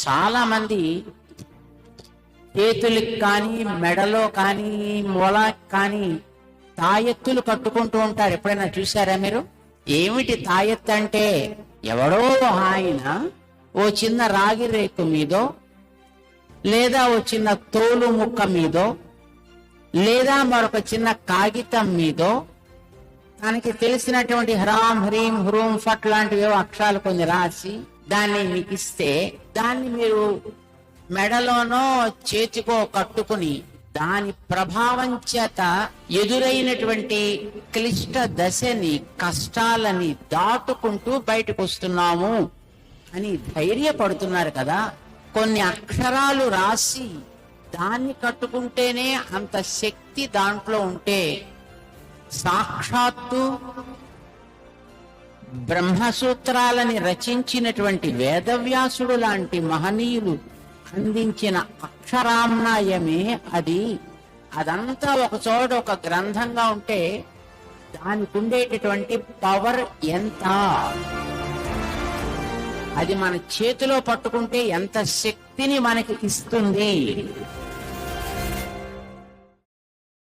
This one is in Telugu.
చాలా మంది చేతులకు కానీ మెడలో కానీ మొలకి కానీ తాయెత్తులు కట్టుకుంటూ ఉంటారు. ఎప్పుడైనా చూసారా మీరు? ఏమిటి తాయెత్తు అంటే, ఎవడో ఆయన ఓ చిన్న రాగి రేకు మీదో, లేదా ఓ చిన్న తోలు ముక్క మీదో, లేదా మరొక చిన్న కాగితం మీదో తనకి తెలిసినటువంటి హ్రాం హ్రీం హ్రూం ఫట్ లాంటివి అక్షరాలు కొన్ని రాసి దాన్ని మీకు ఇస్తే, దాన్ని మీరు మెడలోనో చేతికో కట్టుకుని దాని ప్రభావం చేత ఎదురైనటువంటి క్లిష్ట దశని, కష్టాలని దాటుకుంటూ బయటకు వస్తున్నాము అని ధైర్యపడుతున్నారు కదా. కొన్ని అక్షరాలు రాసి దాన్ని కట్టుకుంటేనే అంత శక్తి దాంట్లో ఉంటే, సాక్షాత్తు బ్రహ్మసూత్రాలని రచించినటువంటి వేదవ్యాసుడు లాంటి మహనీయులు అందించిన అక్షరామ్నాయమే అది. అదంతా ఒక చోట ఒక గ్రంథంగా ఉంటే దానికి ఉండేటటువంటి పవర్ ఎంత, అది మన చేతిలో పట్టుకుంటే ఎంత శక్తిని మనకి ఇస్తుంది.